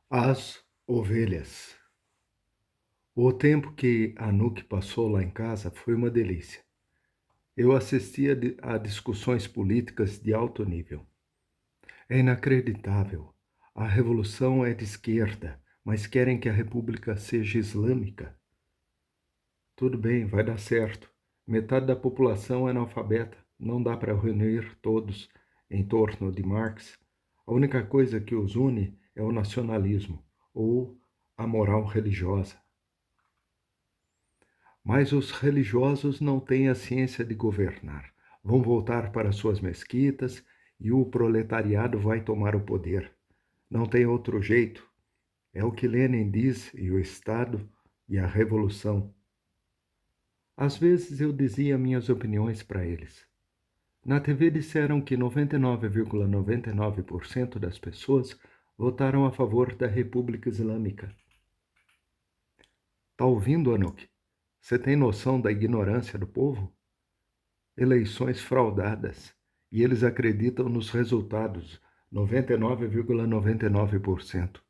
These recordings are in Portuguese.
As ovelhas. O tempo que Anouk passou lá em casa foi uma delícia. Eu assistia a discussões políticas de alto nível. É inacreditável. A revolução é de esquerda, mas querem que a república seja islâmica. Tudo bem, vai dar certo. Metade da população é analfabeta. Não dá para reunir todos em torno de Marx. A única coisa que os une é o nacionalismo ou a moral religiosa. Mas os religiosos não têm a ciência de governar. Vão voltar para suas mesquitas e o proletariado vai tomar o poder. Não tem outro jeito. É o que Lenin diz, e o Estado e a Revolução. Às vezes eu dizia minhas opiniões para eles. Na TV disseram que 99,99% das pessoas votaram a favor da República Islâmica. Tá ouvindo, Anouk? Você tem noção da ignorância do povo? Eleições fraudadas. E eles acreditam nos resultados, 99,99%.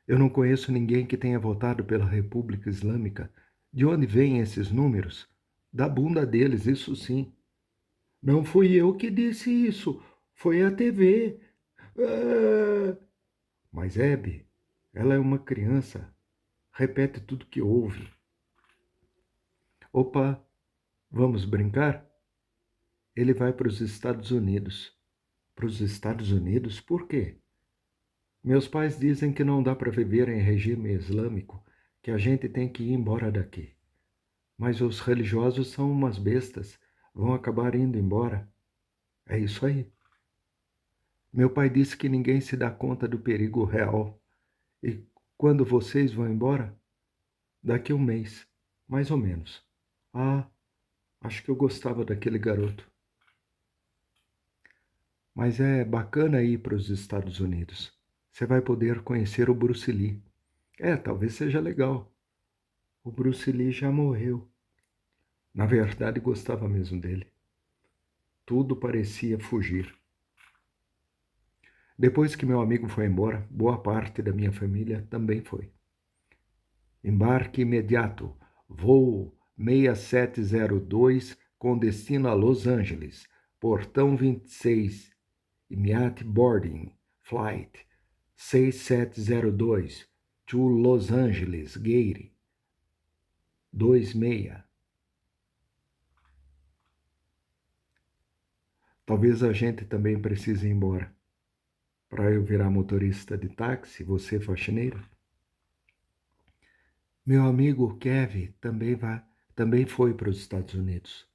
Eu não conheço ninguém que tenha votado pela República Islâmica. De onde vêm esses números? Da bunda deles, isso sim. Não fui eu que disse isso, foi a TV. Ah! Mas Hebe, ela é uma criança, repete tudo que ouve. Opa, vamos brincar? Ele vai para os Estados Unidos. Para os Estados Unidos? Por quê? Meus pais dizem que não dá para viver em regime islâmico, que a gente tem que ir embora daqui. Mas os religiosos são umas bestas, vão acabar indo embora. É isso aí. Meu pai disse que ninguém se dá conta do perigo real. E quando vocês vão embora? Daqui a um mês, mais ou menos. Ah, acho que eu gostava daquele garoto. Mas é bacana ir para os Estados Unidos. Você vai poder conhecer o Bruce Lee. Talvez seja legal. O Bruce Lee já morreu. Na verdade, gostava mesmo dele. Tudo parecia fugir. Depois que meu amigo foi embora, boa parte da minha família também foi. Embarque imediato. Voo 6702 com destino a Los Angeles. Portão 26. Immediate boarding. Flight 6702 to Los Angeles. Gate 26. Talvez a gente também precise ir embora. Para eu virar motorista de táxi, você faxineira? Meu amigo Kevin também foi para os Estados Unidos.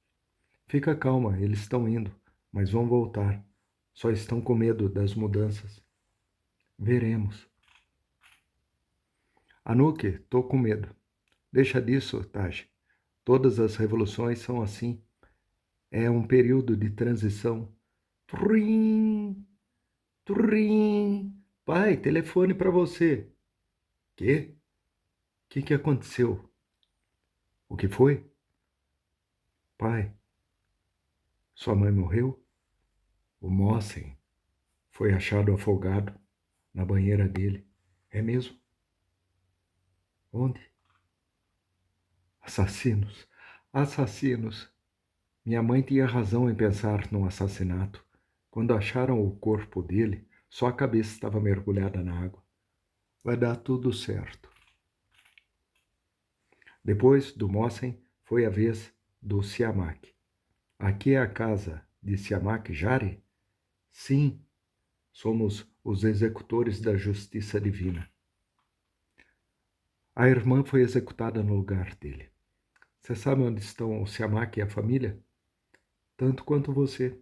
Fica calma, eles estão indo, mas vão voltar. Só estão com medo das mudanças. Veremos. Anouk, tô com medo. Deixa disso, Taj. Todas as revoluções são assim. É um período de transição. Trim, trim. Pai, telefone para você. Quê? O que aconteceu? O que foi? Pai, sua mãe morreu? O Mossen foi achado afogado na banheira dele. É mesmo? Onde? Assassinos. Assassinos. Minha mãe tinha razão em pensar num assassinato. Quando acharam o corpo dele, só a cabeça estava mergulhada na água. Vai dar tudo certo. Depois do Mossen, foi a vez do Siamak. Aqui é a casa de Siamak Jari? Sim, somos os executores da justiça divina. A irmã foi executada no lugar dele. Você sabe onde estão o Siamak e a família? Tanto quanto você,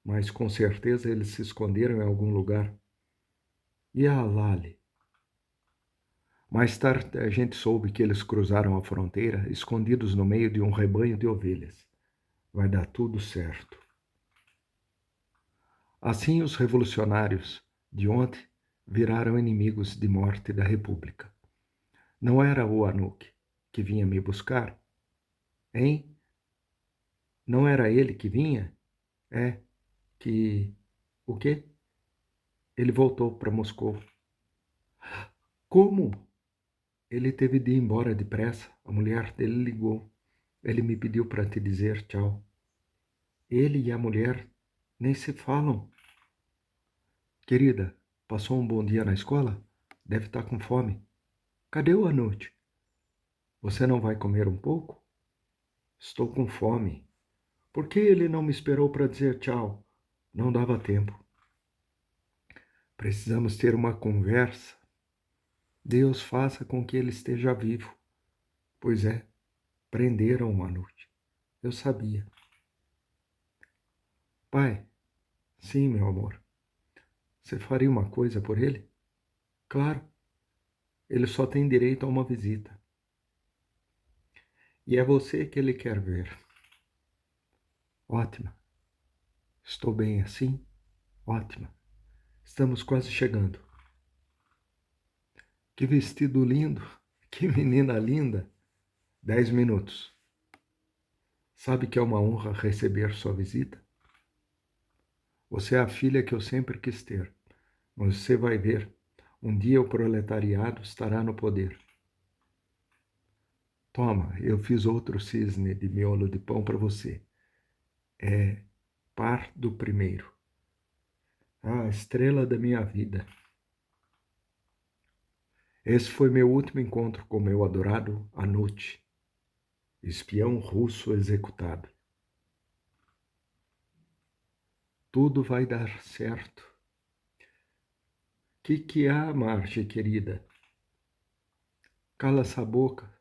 mas com certeza eles se esconderam em algum lugar. E a Lali? Mais tarde a gente soube que eles cruzaram a fronteira escondidos no meio de um rebanho de ovelhas. Vai dar tudo certo. Assim os revolucionários de ontem viraram inimigos de morte da República. Não era o Anouk que vinha me buscar? Hein? Não era ele que vinha? Que... O quê? Ele voltou para Moscou. Como ele teve de ir embora depressa, a mulher dele ligou. Ele me pediu para te dizer tchau. Ele e a mulher nem se falam. Querida, passou um bom dia na escola? Deve estar com fome. Cadê o Anuti? Você não vai comer um pouco? Estou com fome. Por que ele não me esperou para dizer tchau? Não dava tempo. Precisamos ter uma conversa. Deus faça com que ele esteja vivo. Pois é, prenderam o Anuti. Eu sabia. Pai, sim, meu amor. Você faria uma coisa por ele? Claro. Ele só tem direito a uma visita. E é você que ele quer ver. Ótima. Estou bem assim? Ótima. Estamos quase chegando. Que vestido lindo. Que menina linda. 10 minutos. Sabe que é uma honra receber sua visita? Você é a filha que eu sempre quis ter. Mas você vai ver. Um dia o proletariado estará no poder. Toma, eu fiz outro cisne de miolo de pão para você. É par do primeiro. A estrela da minha vida. Esse foi meu último encontro com meu adorado Anuti, espião russo executado. Tudo vai dar certo. Que há, Marge, querida? Cala essa boca.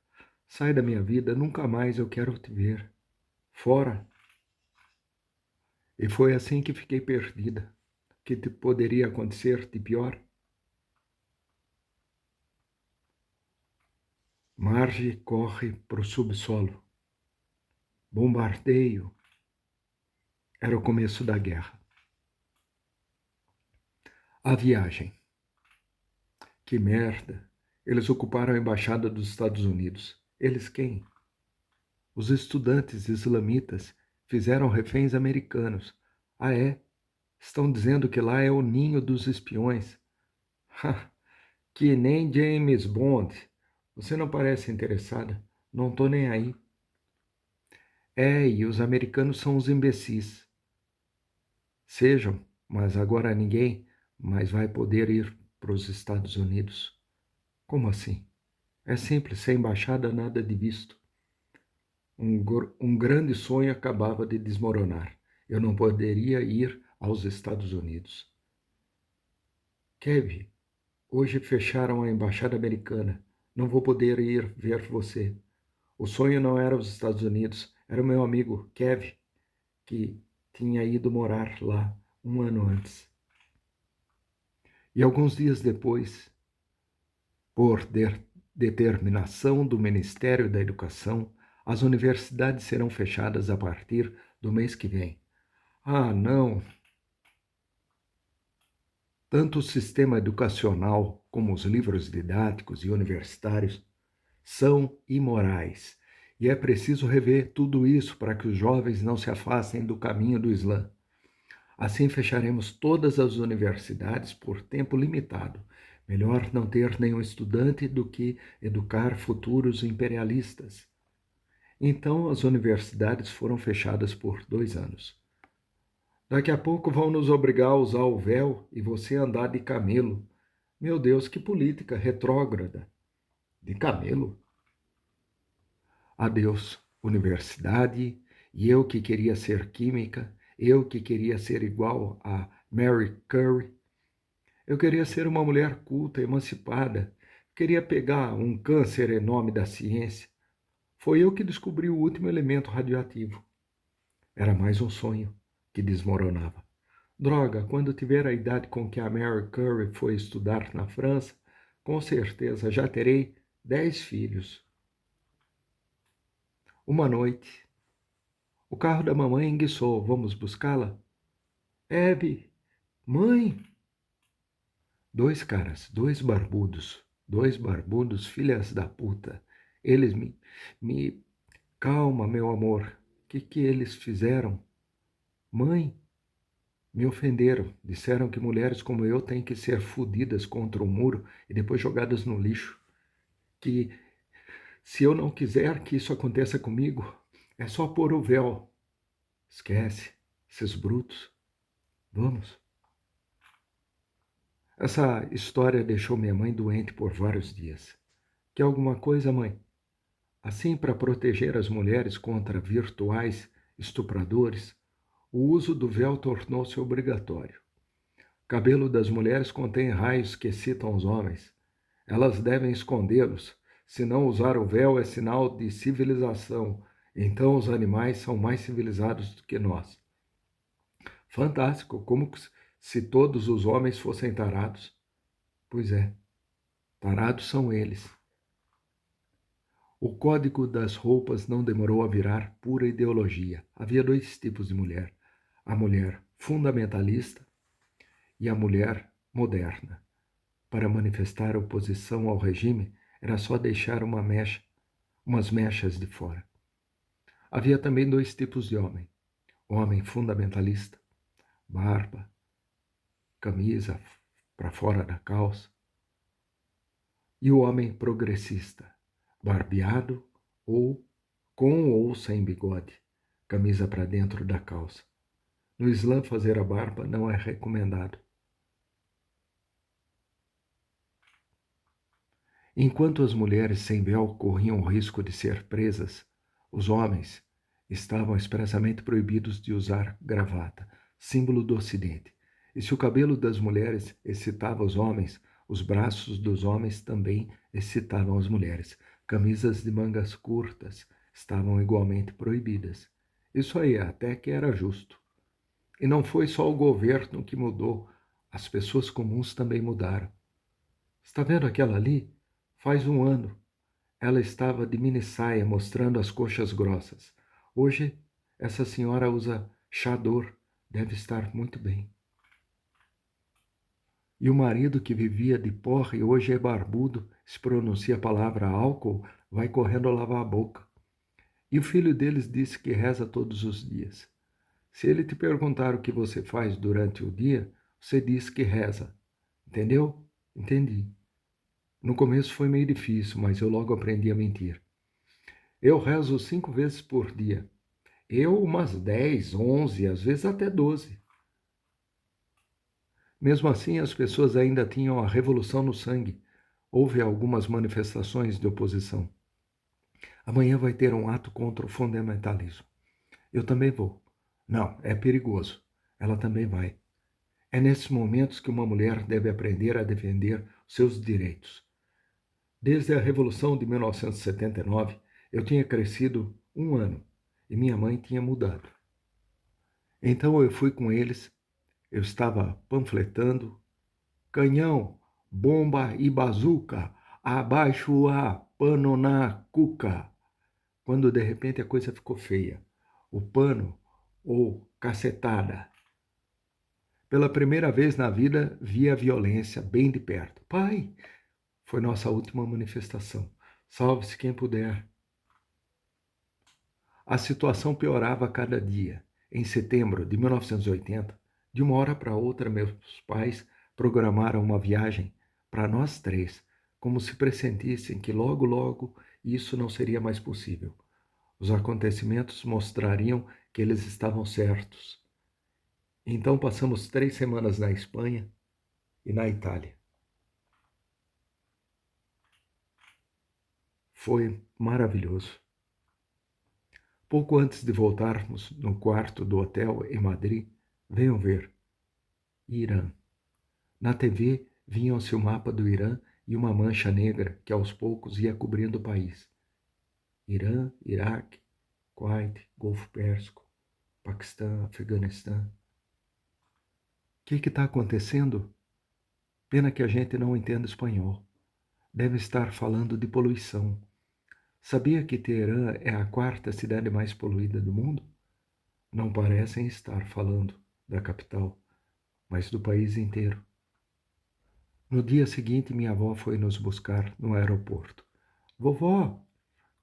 Sai da minha vida, nunca mais eu quero te ver. Fora. E foi assim que fiquei perdida. Que te poderia acontecer de pior? Marge corre para o subsolo. Bombardeio. Era o começo da guerra. A viagem. Que merda. Eles ocuparam a embaixada dos Estados Unidos. Eles quem? Os estudantes islamitas fizeram reféns americanos. Ah, é? Estão dizendo que lá é o ninho dos espiões. Que nem James Bond. Você não parece interessada. Não tô nem aí. É, e os americanos são os imbecis. Sejam, mas agora ninguém mais vai poder ir para os Estados Unidos. Como assim? É simples, sem embaixada nada de visto. Um grande sonho acabava de desmoronar. Eu não poderia ir aos Estados Unidos. Kevin, hoje fecharam a embaixada americana. Não vou poder ir ver você. O sonho não era os Estados Unidos, era o meu amigo Kevin, que tinha ido morar lá um ano antes. E alguns dias depois, por determinação do Ministério da Educação, as universidades serão fechadas a partir do mês que vem. Ah, não! Tanto o sistema educacional como os livros didáticos e universitários são imorais. E é preciso rever tudo isso para que os jovens não se afastem do caminho do Islã. Assim fecharemos todas as universidades por tempo limitado. Melhor não ter nenhum estudante do que educar futuros imperialistas. Então as universidades foram fechadas por 2 anos. Daqui a pouco vão nos obrigar a usar o véu e você andar de camelo. Meu Deus, que política retrógrada. De camelo? Adeus, universidade, e eu que queria ser química, eu que queria ser igual a Mary Curie. Eu queria ser uma mulher culta, emancipada. Queria pegar um câncer em nome da ciência. Foi eu que descobri o último elemento radioativo. Era mais um sonho que desmoronava. Droga, quando tiver a idade com que a Mary Curie foi estudar na França, com certeza já terei 10 filhos. Uma noite, o carro da mamãe enguiçou. Vamos buscá-la? Abby, mãe! 2 caras, 2 barbudos, filhas da puta. Eles me... Calma, meu amor. Que eles fizeram? Mãe? Me ofenderam, disseram que mulheres como eu têm que ser fodidas contra o muro e depois jogadas no lixo. Que se eu não quiser que isso aconteça comigo, é só pôr o véu. Esquece, esses brutos. Vamos. Essa história deixou minha mãe doente por vários dias. Quer alguma coisa, mãe? Assim, para proteger as mulheres contra virtuais estupradores, o uso do véu tornou-se obrigatório. O cabelo das mulheres contém raios que excitam os homens. Elas devem escondê-los. Se não usar o véu é sinal de civilização. Então os animais são mais civilizados do que nós. Fantástico, como se todos os homens fossem tarados. Pois é, tarados são eles. O código das roupas não demorou a virar pura ideologia. Havia dois tipos de mulher: a mulher fundamentalista e a mulher moderna. Para manifestar oposição ao regime, era só deixar umas mechas de fora. Havia também dois tipos de homem: o homem fundamentalista, barba, camisa para fora da calça, e o homem progressista, barbeado ou com ou sem bigode, camisa para dentro da calça. No Islã, fazer a barba não é recomendado. Enquanto as mulheres sem véu corriam o risco de ser presas, os homens estavam expressamente proibidos de usar gravata, símbolo do Ocidente. E se o cabelo das mulheres excitava os homens, os braços dos homens também excitavam as mulheres. Camisas de mangas curtas estavam igualmente proibidas. Isso aí até que era justo. E não foi só o governo que mudou, as pessoas comuns também mudaram. Está vendo aquela ali? Faz um ano. Ela estava de minissaia, mostrando as coxas grossas. Hoje, essa senhora usa chador, deve estar muito bem. E o marido que vivia de porra e hoje é barbudo, se pronuncia a palavra álcool, vai correndo lavar a boca. E o filho deles disse que reza todos os dias. Se ele te perguntar o que você faz durante o dia, você diz que reza. Entendeu? Entendi. No começo foi meio difícil, mas eu logo aprendi a mentir. Eu rezo 5 vezes por dia. Eu umas 10, 11, às vezes até 12. Mesmo assim, as pessoas ainda tinham a revolução no sangue. Houve algumas manifestações de oposição. Amanhã vai ter um ato contra o fundamentalismo. Eu também vou. Não, é perigoso. Ela também vai. É nesses momentos que uma mulher deve aprender a defender seus direitos. Desde a Revolução de 1979, eu tinha crescido 1 ano e minha mãe tinha mudado. Então eu fui com eles, eu estava panfletando: canhão, bomba e bazuca, abaixo a pano na cuca. Quando de repente a coisa ficou feia. O pano ou cacetada. Pela primeira vez na vida vi a violência bem de perto. Pai, foi nossa última manifestação. Salve-se quem puder. A situação piorava a cada dia. Em setembro de 1980, de uma hora para outra, meus pais programaram uma viagem para nós três, como se pressentissem que logo, logo isso não seria mais possível. Os acontecimentos mostrariam que eles estavam certos. Então passamos 3 semanas na Espanha e na Itália. Foi maravilhoso. Pouco antes de voltarmos no quarto do hotel em Madrid, venham ver. Irã. Na TV vinham-se o mapa do Irã e uma mancha negra que aos poucos ia cobrindo o país. Irã, Iraque, Kuwait, Golfo Pérsico, Paquistão, Afeganistão. O que está acontecendo? Pena que a gente não entenda espanhol. Deve estar falando de poluição. Sabia que Teherã é a 4ª cidade mais poluída do mundo? Não parecem estar falando da capital, mas do país inteiro. No dia seguinte, minha avó foi nos buscar no aeroporto. Vovó,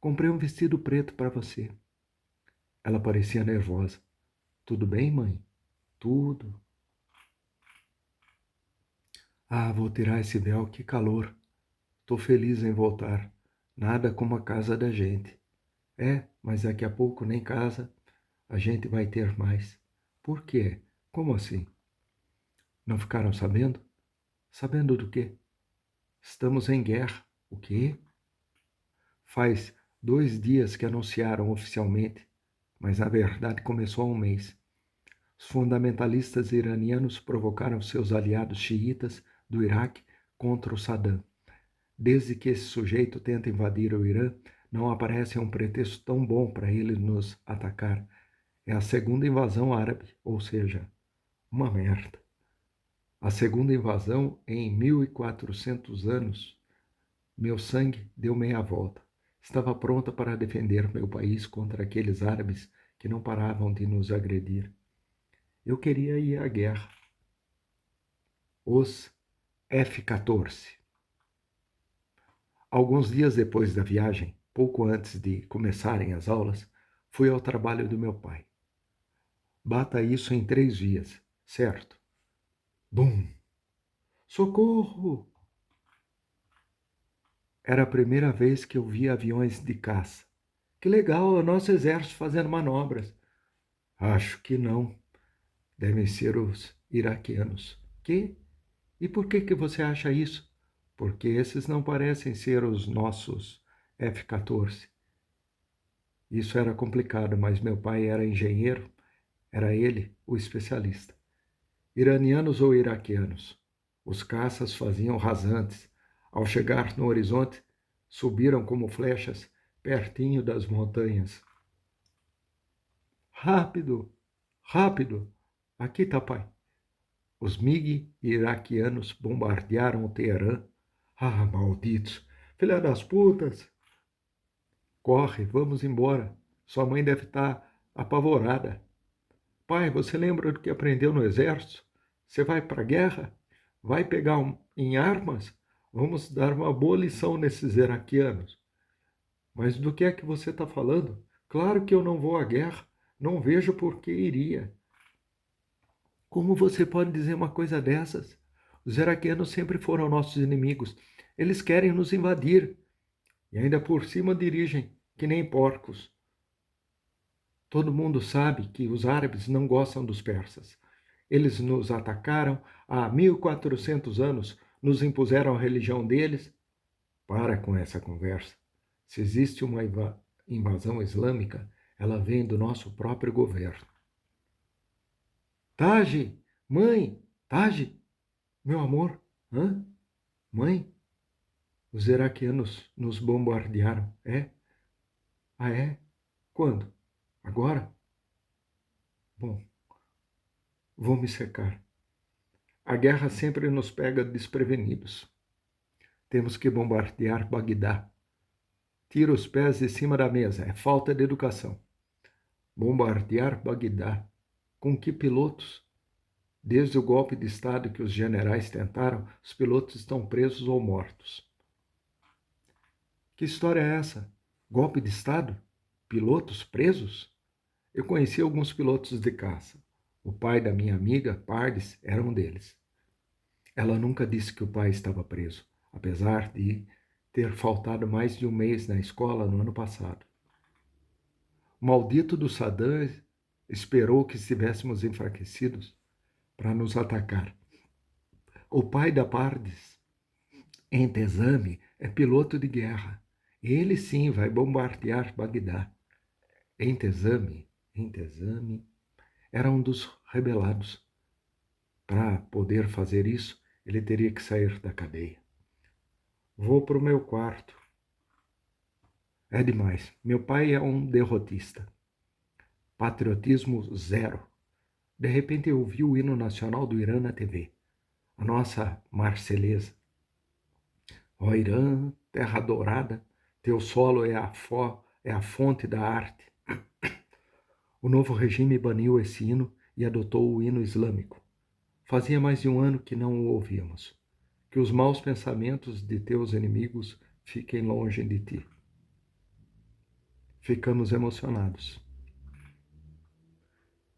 comprei um vestido preto para você. Ela parecia nervosa. Tudo bem, mãe? Tudo. Ah, vou tirar esse véu, que calor. Tô feliz em voltar. Nada como a casa da gente. É, mas daqui a pouco nem casa a gente vai ter mais. Por quê? Como assim? Não ficaram sabendo? Sabendo do quê? Estamos em guerra. O quê? Faz 2 dias que anunciaram oficialmente, mas na verdade começou há um mês. Os fundamentalistas iranianos provocaram seus aliados xiitas do Iraque contra o Saddam. Desde que esse sujeito tenta invadir o Irã, não aparece um pretexto tão bom para ele nos atacar. É a segunda invasão árabe, ou seja, uma merda. A segunda invasão em 1400 anos. Meu sangue deu meia volta. Estava pronta para defender meu país contra aqueles árabes que não paravam de nos agredir. Eu queria ir à guerra. Os F-14. Alguns dias depois da viagem, pouco antes de começarem as aulas, fui ao trabalho do meu pai. Bata isso em 3 dias, certo? Bum! Socorro! Era a primeira vez que eu via aviões de caça. Que legal, é o nosso exército fazendo manobras. Acho que não. Devem ser os iraquianos. Que? E por que você acha isso? Porque esses não parecem ser os nossos F-14. Isso era complicado, mas meu pai era engenheiro, era ele o especialista. Iranianos ou iraquianos? Os caças faziam rasantes. Ao chegar no horizonte, subiram como flechas pertinho das montanhas. Rápido! Rápido! Aqui tá, pai. Os MiG iraquianos bombardearam o Teherã. Ah, malditos! Filha das putas! Corre, vamos embora. Sua mãe deve estar apavorada. Pai, você lembra do que aprendeu no exército? Você vai para a guerra? Vai pegar em armas? Vamos dar uma boa lição nesses iraquianos. Mas do que é que você está falando? Claro que eu não vou à guerra. Não vejo por que iria. Como você pode dizer uma coisa dessas? Os iraquianos sempre foram nossos inimigos. Eles querem nos invadir. E ainda por cima dirigem, que nem porcos. Todo mundo sabe que os árabes não gostam dos persas. Eles nos atacaram há 1400 anos, nos impuseram a religião deles. Para com essa conversa. Se existe uma invasão islâmica, ela vem do nosso próprio governo. Tage, mãe, Tage, meu amor, hã? Mãe, os iraquianos nos bombardearam, é? Ah, é? Quando? Agora? Bom, vou me secar. A guerra sempre nos pega desprevenidos. Temos que bombardear Bagdá. Tira os pés de cima da mesa, é falta de educação. Bombardear Bagdá. Com que pilotos? Desde o golpe de Estado que os generais tentaram, os pilotos estão presos ou mortos. Que história é essa? Golpe de Estado? Pilotos presos? Eu conheci alguns pilotos de caça. O pai da minha amiga, Pardes, era um deles. Ela nunca disse que o pai estava preso, apesar de ter faltado mais de um mês na escola no ano passado. O maldito do Saddam esperou que estivéssemos enfraquecidos para nos atacar. O pai da Pardes, Entezame, é piloto de guerra. Ele sim vai bombardear Bagdá. Entezame era um dos rebelados. Para poder fazer isso, ele teria que sair da cadeia. Vou para o meu quarto. É demais. Meu pai é um derrotista. Patriotismo zero. De repente eu ouvi o hino nacional do Irã na TV. A nossa Marselhesa. Ó Irã, terra dourada, teu solo é a fonte da arte. O novo regime baniu esse hino e adotou o hino islâmico. Fazia mais de um ano que não o ouvíamos. Que os maus pensamentos de teus inimigos fiquem longe de ti. Ficamos emocionados.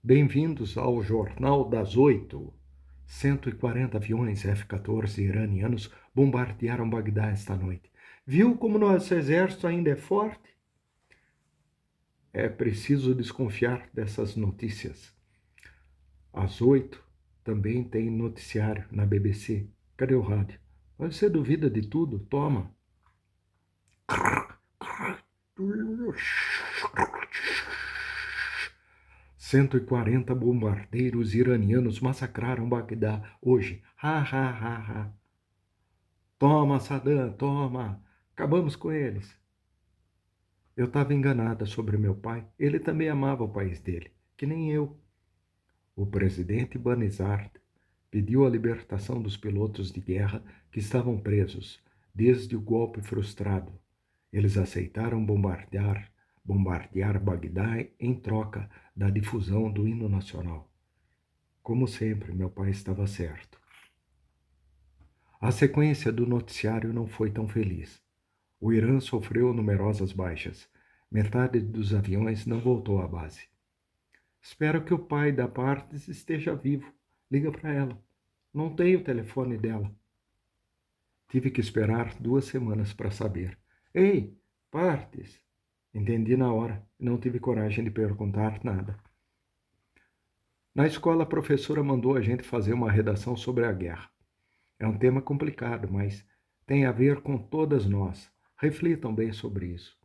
Bem-vindos ao Jornal das 8. 140 aviões F-14 iranianos bombardearam Bagdá esta noite. Viu como nosso exército ainda é forte? É preciso desconfiar dessas notícias. Às 8 também tem noticiário na BBC. Cadê o rádio? Você duvida de tudo? Toma. 140 bombardeiros iranianos massacraram Bagdá hoje. Ha, ha, ha, ha. Toma, Saddam, toma. Acabamos com eles. Eu estava enganada sobre meu pai. Ele também amava o país dele, que nem eu. O presidente Banizard pediu a libertação dos pilotos de guerra que estavam presos desde o golpe frustrado. Eles aceitaram bombardear Bagdá em troca da difusão do hino nacional. Como sempre, meu pai estava certo. A sequência do noticiário não foi tão feliz. O Irã sofreu numerosas baixas. Metade dos aviões não voltou à base. Espero que o pai da Partes esteja vivo. Liga para ela. Não tenho o telefone dela. Tive que esperar 2 semanas para saber. Ei, Partes! Entendi na hora. Não tive coragem de perguntar nada. Na escola, a professora mandou a gente fazer uma redação sobre a guerra. É um tema complicado, mas tem a ver com todas nós. Reflitam bem sobre isso.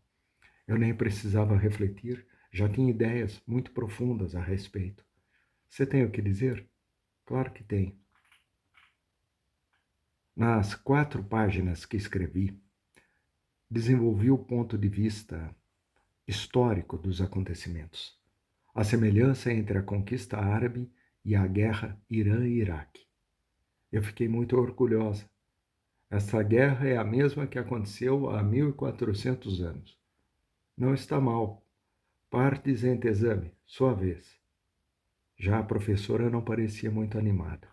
Eu nem precisava refletir, já tinha ideias muito profundas a respeito. Você tem o que dizer? Claro que tem. Nas 4 páginas que escrevi, desenvolvi o ponto de vista histórico dos acontecimentos. A semelhança entre a conquista árabe e a guerra Irã-Iraque. Eu fiquei muito orgulhosa. Essa guerra é a mesma que aconteceu há 1400 anos. Não está mal. Partes em exame, sua vez. Já a professora não parecia muito animada.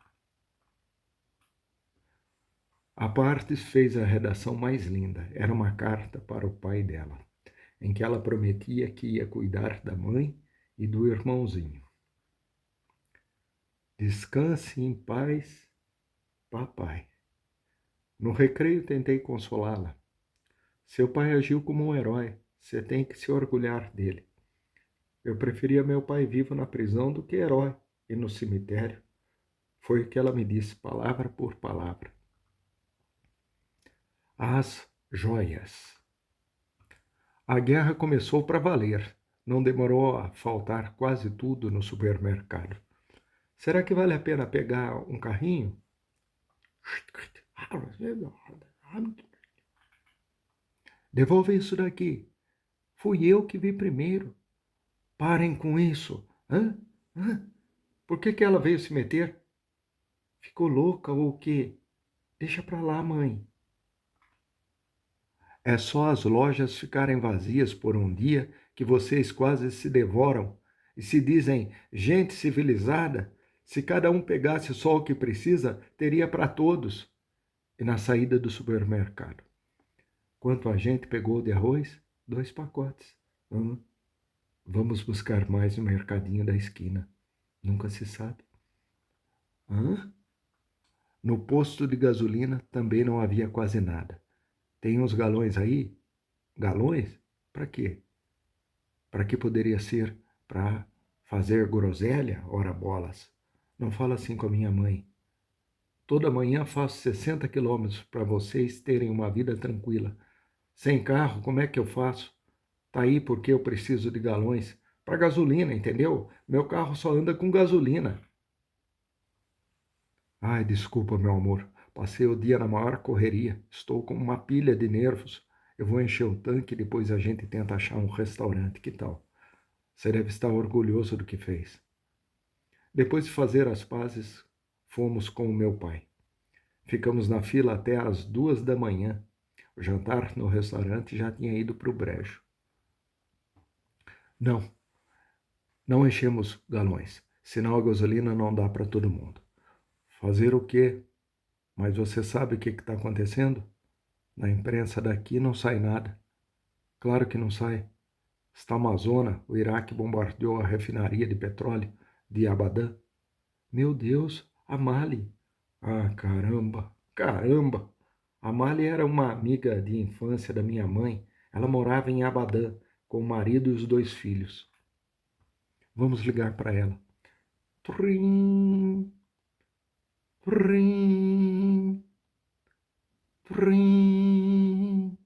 A Partes fez a redação mais linda. Era uma carta para o pai dela, em que ela prometia que ia cuidar da mãe e do irmãozinho. Descanse em paz, papai. No recreio tentei consolá-la. Seu pai agiu como um herói. Você tem que se orgulhar dele. Eu preferia meu pai vivo na prisão do que herói e no cemitério. Foi o que ela me disse, palavra por palavra. As joias. A guerra começou para valer. Não demorou a faltar quase tudo no supermercado. Será que vale a pena pegar um carrinho? Devolve isso daqui. Fui eu que vi primeiro. Parem com isso. Hã? Por que ela veio se meter? Ficou louca ou o quê? Deixa pra lá, mãe. É só as lojas ficarem vazias por um dia que vocês quase se devoram e se dizem gente civilizada. Se cada um pegasse só o que precisa, teria para todos. E na saída do supermercado. Quanto a gente pegou de arroz? 2 pacotes. Vamos buscar mais no mercadinho da esquina. Nunca se sabe. No posto de gasolina também não havia quase nada. Tem uns galões aí? Galões? Para quê? Para que poderia ser? Para fazer groselha? Ora bolas. Não fala assim com a minha mãe. Toda manhã faço 60 quilômetros para vocês terem uma vida tranquila. Sem carro, como é que eu faço? Tá aí porque eu preciso de galões. Para gasolina, entendeu? Meu carro só anda com gasolina. Ai, desculpa, meu amor. Passei o dia na maior correria. Estou com uma pilha de nervos. Eu vou encher o tanque e depois a gente tenta achar um restaurante. Que tal? Você deve estar orgulhoso do que fez. Depois de fazer as pazes, fomos com o meu pai. Ficamos na fila até às 2 da manhã. O jantar no restaurante já tinha ido para o brejo. Não enchemos galões, senão a gasolina não dá para todo mundo. Fazer o quê? Mas você sabe o que está acontecendo? Na imprensa daqui não sai nada. Claro que não sai. Está uma zona, o Iraque bombardeou a refinaria de petróleo de Abadan. Meu Deus, A Mali. Ah, caramba, caramba. A Mali era uma amiga de infância da minha mãe. Ela morava em Abadã com o marido e os 2 filhos. Vamos ligar para ela. Trim, trim, trim.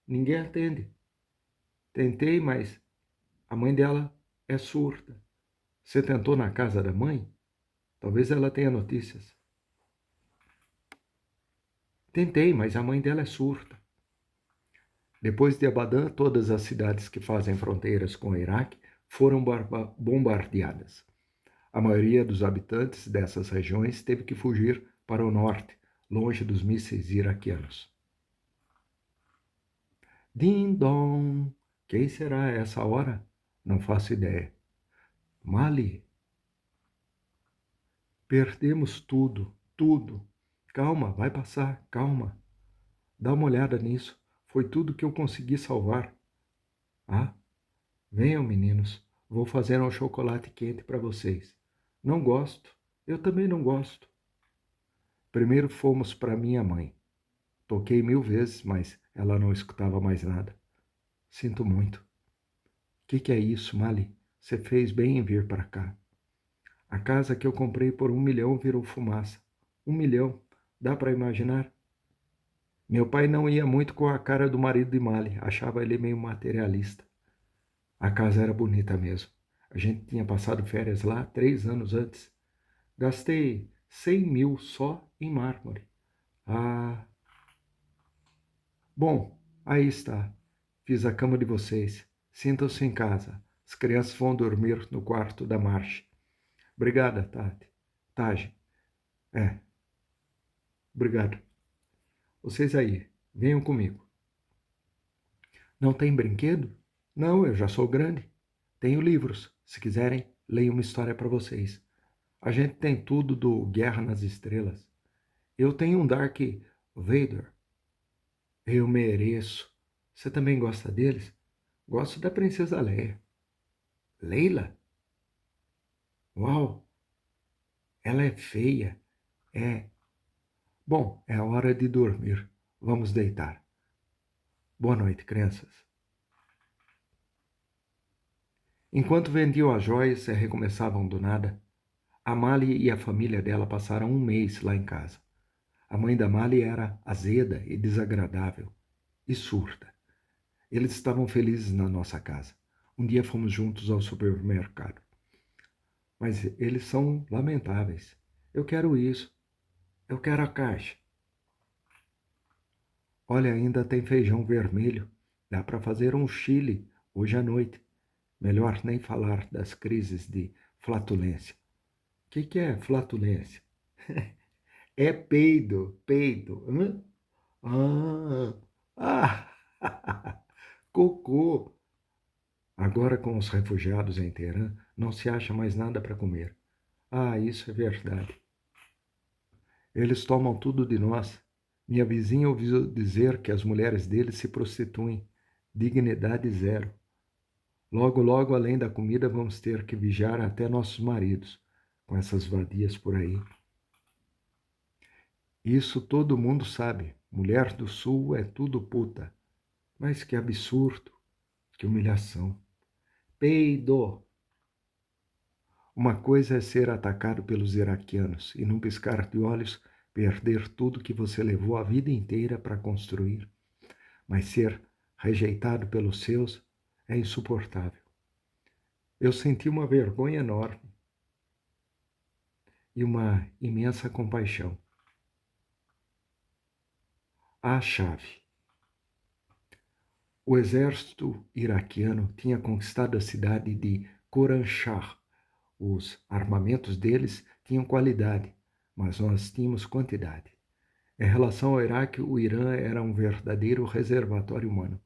Ninguém atende. Tentei, mas a mãe dela é surda. Você tentou na casa da mãe? Talvez ela tenha notícias. Tentei, mas a mãe dela é surda. Depois de Abadan, todas as cidades que fazem fronteiras com o Iraque foram bombardeadas. A maioria dos habitantes dessas regiões teve que fugir para o norte, longe dos mísseis iraquianos. Din-dong! Quem será essa hora? Não faço ideia. Mali? Perdemos tudo, tudo. Calma, vai passar, calma. Dá uma olhada nisso. Foi tudo que eu consegui salvar. Ah, venham, meninos. Vou fazer um chocolate quente para vocês. Não gosto. Eu também não gosto. Primeiro fomos para minha mãe. Toquei 1000 vezes, mas ela não escutava mais nada. Sinto muito. Que é isso, Mali? Você fez bem em vir para cá. A casa que eu comprei por 1 milhão virou fumaça. 1 milhão. Dá para imaginar? Meu pai não ia muito com a cara do marido de Mali. Achava ele meio materialista. A casa era bonita mesmo. A gente tinha passado férias lá 3 anos antes. Gastei 100 mil só em mármore. Ah, bom, aí está. Fiz a cama de vocês. Sintam-se em casa. As crianças vão dormir no quarto da Marche. Obrigada, Tati. Tage. É, obrigado. Vocês aí, venham comigo. Não tem brinquedo? Não, eu já sou grande. Tenho livros. Se quiserem, leio uma história para vocês. A gente tem tudo do Guerra nas Estrelas. Eu tenho um Dark Vader. Eu mereço. Você também gosta deles? Gosto da Princesa Leia. Leila? Uau! Ela é feia. É. Bom, é a hora de dormir. Vamos deitar. Boa noite, crianças. Enquanto vendiam as joias e recomeçavam do nada, a Mali e a família dela passaram um mês lá em casa. A mãe da Mali era azeda e desagradável e surda. Eles estavam felizes na nossa casa. Um dia fomos juntos ao supermercado. Mas eles são lamentáveis. Eu quero isso. Eu quero a caixa. Olha, ainda tem feijão vermelho. Dá para fazer um chile hoje à noite. Melhor nem falar das crises de flatulência. O que é flatulência? É peido, peido. Hã? Cocô. Agora, com os refugiados em Teherã, não se acha mais nada para comer. Ah, isso é verdade. Eles tomam tudo de nós. Minha vizinha ouviu dizer que as mulheres deles se prostituem. Dignidade zero. Logo, logo, além da comida, vamos ter que vigiar até nossos maridos, com essas vadias por aí. Isso todo mundo sabe. Mulher do Sul é tudo puta. Mas que absurdo, que humilhação. Peido! Uma coisa é ser atacado pelos iraquianos e, num piscar de olhos, perder tudo que você levou a vida inteira para construir. Mas ser rejeitado pelos seus é insuportável. Eu senti uma vergonha enorme e uma imensa compaixão. A chave. O exército iraquiano tinha conquistado a cidade de Khoranshah. Os armamentos deles tinham qualidade, mas nós tínhamos quantidade. Em relação ao Iraque, o Irã era um verdadeiro reservatório humano.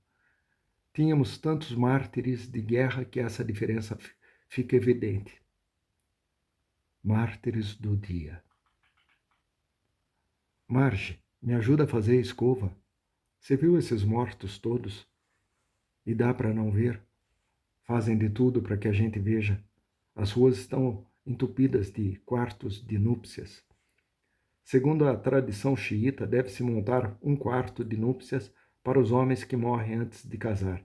Tínhamos tantos mártires de guerra que essa diferença fica evidente. Mártires do dia. Marge, me ajuda a fazer a escova. Você viu esses mortos todos? E dá para não ver? Fazem de tudo para que a gente veja. As ruas estão entupidas de quartos de núpcias. Segundo a tradição xiita, deve-se montar um quarto de núpcias para os homens que morrem antes de casar,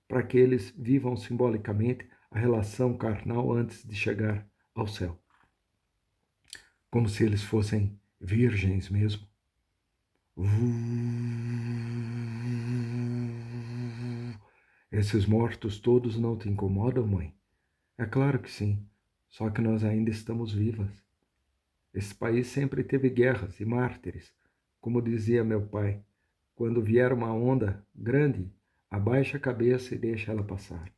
para que eles vivam simbolicamente a relação carnal antes de chegar ao céu. Como se eles fossem virgens mesmo. Esses mortos todos não te incomodam, mãe? É claro que sim, só que nós ainda estamos vivas. Esse país sempre teve guerras e mártires. Como dizia meu pai, quando vier uma onda grande, abaixa a cabeça e deixa ela passar.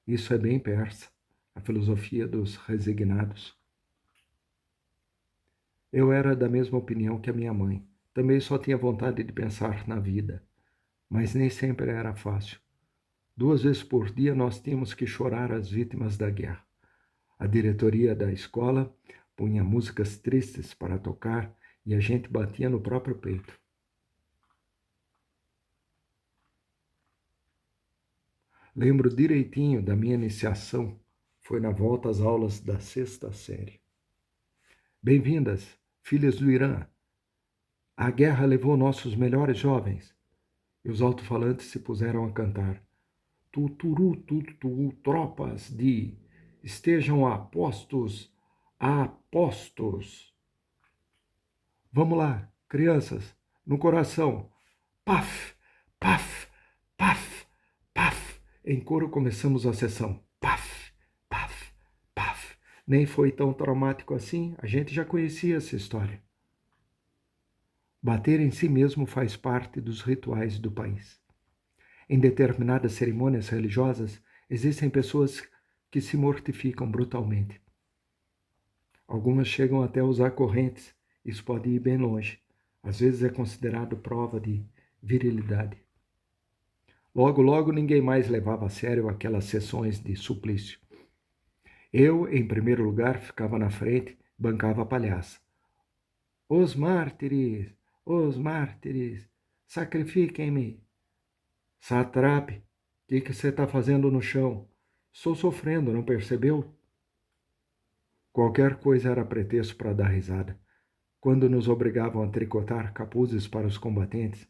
Isso é bem persa, a filosofia dos resignados. Eu era da mesma opinião que a minha mãe. Também só tinha vontade de pensar na vida, mas nem sempre era fácil. 2 vezes por dia nós tínhamos que chorar as vítimas da guerra. A diretoria da escola punha músicas tristes para tocar e a gente batia no próprio peito. Lembro direitinho da minha iniciação. Foi na volta às aulas da 6ª série. Bem-vindas, filhas do Irã. A guerra levou nossos melhores jovens. E os alto-falantes se puseram a cantar. Tuturu, tutu, tropas de... Estejam a postos, a postos. Vamos lá, crianças, no coração. Paf, paf, paf, paf. Em coro começamos a sessão. Paf, paf, paf. Nem foi tão traumático assim, a gente já conhecia essa história. Bater em si mesmo faz parte dos rituais do país. Em determinadas cerimônias religiosas, existem pessoas que se mortificam brutalmente. Algumas chegam até a usar correntes. Isso pode ir bem longe. Às vezes é considerado prova de virilidade. Logo, logo ninguém mais levava a sério aquelas sessões de suplício. Eu, em primeiro lugar, ficava na frente, bancava a palhaça. Os mártires, sacrifiquem-me. Satrape, o que você está fazendo no chão? Estou sofrendo, não percebeu? Qualquer coisa era pretexto para dar risada. Quando nos obrigavam a tricotar capuzes para os combatentes,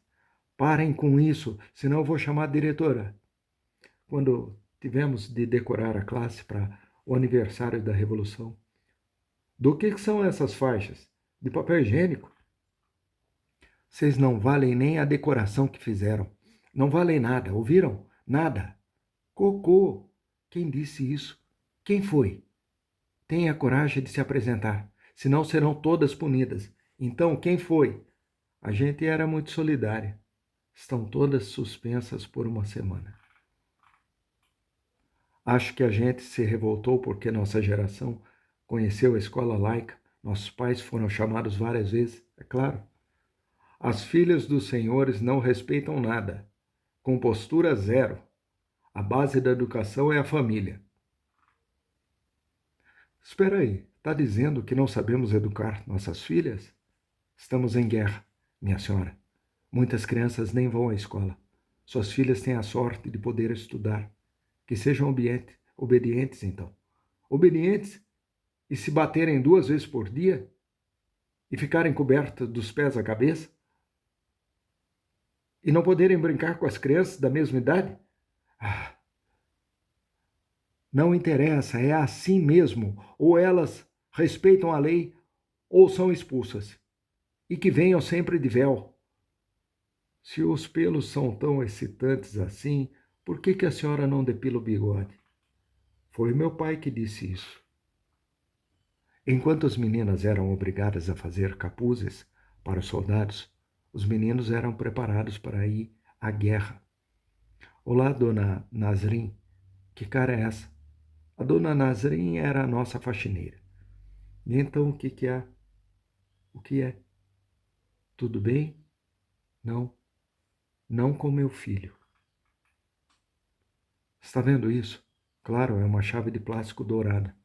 parem com isso, senão eu vou chamar a diretora. Quando tivemos de decorar a classe para o aniversário da Revolução, do que são essas faixas? De papel higiênico? Vocês não valem nem a decoração que fizeram. Não valem nada, ouviram? Nada. Cocô. Quem disse isso? Quem foi? Tenha coragem de se apresentar, senão serão todas punidas. Então, quem foi? A gente era muito solidária. Estão todas suspensas por uma semana. Acho que a gente se revoltou porque nossa geração conheceu a escola laica. Nossos pais foram chamados várias vezes, é claro. As filhas dos senhores não respeitam nada. Compostura zero. A base da educação é a família. Espera aí, está dizendo que não sabemos educar nossas filhas? Estamos em guerra, minha senhora. Muitas crianças nem vão à escola. Suas filhas têm a sorte de poder estudar. Que sejam obedientes, então. Obedientes e se baterem 2 vezes por dia? E ficarem cobertas dos pés à cabeça? E não poderem brincar com as crianças da mesma idade? Ah, não interessa, é assim mesmo. Ou elas respeitam a lei ou são expulsas. E que venham sempre de véu. Se os pelos são tão excitantes assim, por que a senhora não depila o bigode? Foi meu pai que disse isso. Enquanto as meninas eram obrigadas a fazer capuzes para os soldados, os meninos eram preparados para ir à guerra. Olá, dona Nazrin. Que cara é essa? A dona Nazrin era a nossa faxineira. E então o que é? O que é? Tudo bem? Não. Não com meu filho. Está vendo isso? Claro, é uma chave de plástico dourada.